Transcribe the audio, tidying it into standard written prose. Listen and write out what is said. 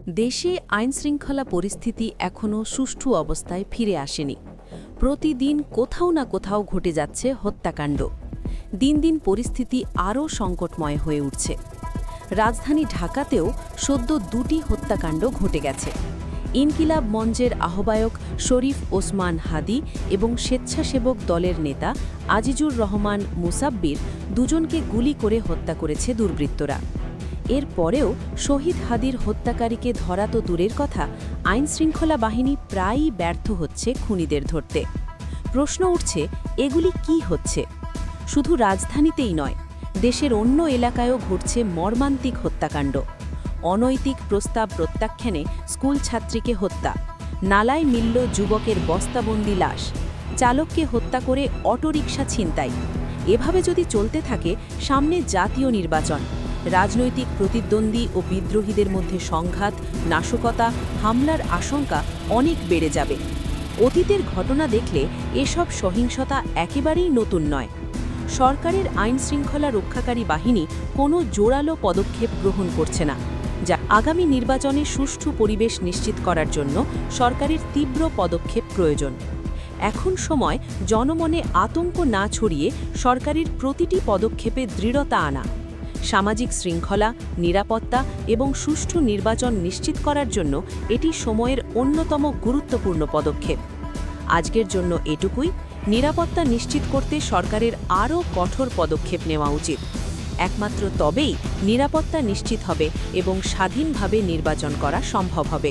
দেশে আইনশৃঙ্খলা পরিস্থিতি এখনও সুষ্ঠু অবস্থায় ফিরে আসেনি। প্রতিদিন কোথাও না কোথাও ঘটে যাচ্ছে হত্যাকাণ্ড। দিন দিন পরিস্থিতি আরও সংকটময় হয়ে উঠছে। রাজধানী ঢাকাতেও সদ্য দুটি হত্যাকাণ্ড ঘটে গেছে। ইনকিলাব মঞ্চের আহ্বায়ক শরীফ ওসমান হাদি এবং স্বেচ্ছাসেবক দলের নেতা আজিজুর রহমান মুসাব্বির দুজনকে গুলি করে হত্যা করেছে দুর্বৃত্তরা। এর পরেও শহীদ হাদির হত্যাকারীকে ধরা তো দূরের কথা, আইনশৃঙ্খলা বাহিনী প্রায়ই ব্যর্থ হচ্ছে খুনিদের ধরতে। প্রশ্ন উঠছে, এগুলি কি হচ্ছে? শুধু রাজধানীতেই নয়, দেশের অন্য এলাকায়ও ঘটছে মর্মান্তিক হত্যাকাণ্ড। অনৈতিক প্রস্তাব প্রত্যাখ্যানে স্কুল ছাত্রীকে হত্যা, নালায় মিলল যুবকের বস্তাবন্দি লাশ, চালককে হত্যা করে অটোরিকশা ছিনতাই। এভাবে যদি চলতে থাকে, সামনে জাতীয় নির্বাচন, রাজনৈতিক প্রতিদ্বন্দ্বী ও বিদ্রোহীদের মধ্যে সংঘাত, নাশকতা, হামলার আশঙ্কা অনেক বেড়ে যাবে। অতীতের ঘটনা দেখলে এসব সহিংসতা একেবারেই নতুন নয়। সরকারের আইনশৃঙ্খলা রক্ষাকারী বাহিনী কোনো জোরালো পদক্ষেপ গ্রহণ করছে না, যা আগামী নির্বাচনে সুষ্ঠু পরিবেশ নিশ্চিত করার জন্য সরকারের তীব্র পদক্ষেপ প্রয়োজন। এখন সময় জনমনে আতঙ্ক না ছড়িয়ে সরকারের প্রতিটি পদক্ষেপে দৃঢ়তা আনা। সামাজিক শৃঙ্খলা, নিরাপত্তা এবং সুষ্ঠু নির্বাচন নিশ্চিত করার জন্য এটি সময়ের অন্যতম গুরুত্বপূর্ণ পদক্ষেপ। আজকের জন্য এটুকুই। নিরাপত্তা নিশ্চিত করতে সরকারের আরও কঠোর পদক্ষেপ নেওয়া উচিত। একমাত্র তবেই নিরাপত্তা নিশ্চিত হবে এবং স্বাধীনভাবে নির্বাচন করা সম্ভব হবে।